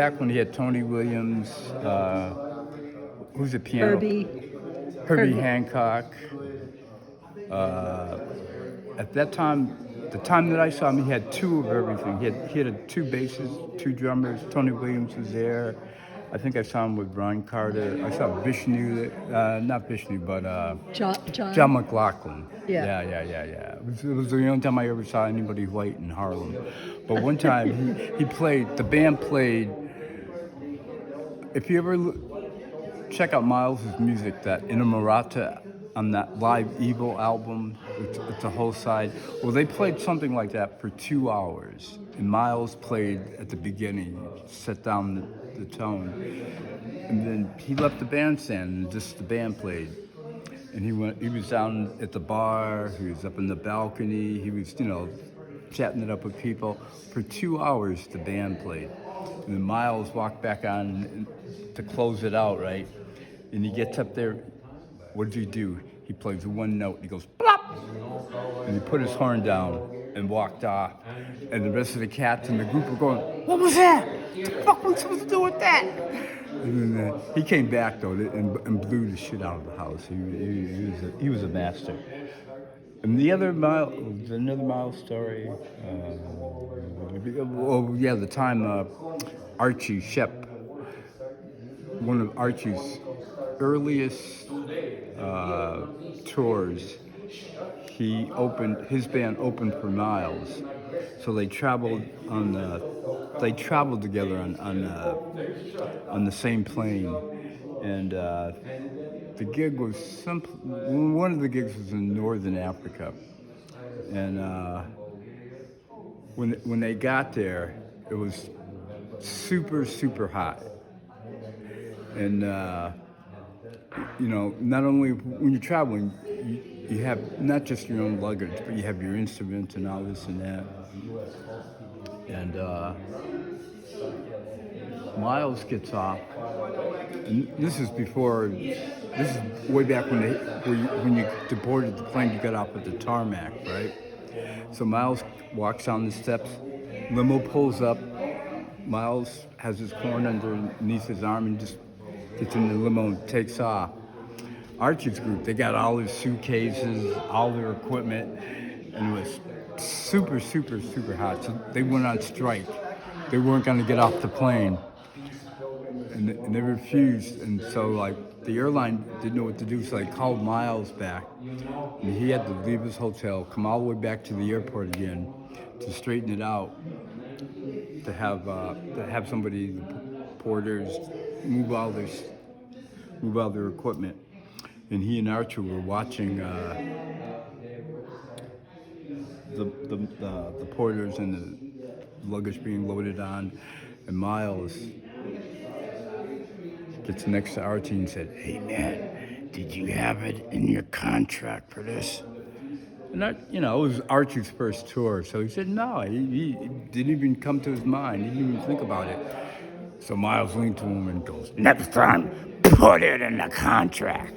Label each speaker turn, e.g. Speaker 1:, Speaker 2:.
Speaker 1: Back when he had Tony Williams, who's the piano? Herbie Hancock. At that time, the time that I saw him, he had two of everything. He had two basses, two drummers. Tony Williams was there. I think I saw him with Ron Carter. I saw Vishnu, not Vishnu, but John McLaughlin.
Speaker 2: Yeah.
Speaker 1: Yeah. It was the only time I ever saw anybody white in Harlem. But one time the band played. If you ever check out Miles' music, that Inamorata on that Live Evil album, it's a whole side. Well, they played something like that for 2 hours. And Miles played at the beginning, set down the tone. And then he left the bandstand and just the band played. And he was down at the bar, he was up in the balcony, he was, chatting it up with people. For 2 hours, the band played. And then Miles walked back on to close it out, right? And he gets up there. What does he do? He plays one note. He goes, plop! And he put his horn down and walked off. And the rest of the cats in the group were going, what was that? What the fuck was I supposed to do with that? And then he came back, though, and blew the shit out of the house. He was a master. And another Miles story. The time Archie Shepp, one of Archie's earliest tours, his band opened for Miles, so they traveled together on the same plane, and the gig was one of the gigs was in Northern Africa, and when they got there, it was super hot. And, not only when you're traveling, you have not just your own luggage, but you have your instruments and all this and that. And Miles gets off. And this is way back when you boarded the plane, you got off at the tarmac, right? So Miles walks down the steps, limo pulls up, Miles has his horn underneath his arm and just gets in the limo and takes off. Archie's group, they got all their suitcases, all their equipment, and it was super hot. So they went on strike. They weren't going to get off the plane, and they refused. And so, the airline didn't know what to do, so they called Miles back, and he had to leave his hotel, come all the way back to the airport again to straighten it out. To have somebody, the porters, move all their equipment, and he and Archer were watching the porters and the luggage being loaded on, and Miles gets next to Archie and said, "Hey man, did you have it in your contract for this?" And it was Archie's first tour, so he said no. He didn't even come to his mind. He didn't even think about it. So Miles leaned to him and goes, "Next time, put it in the contract."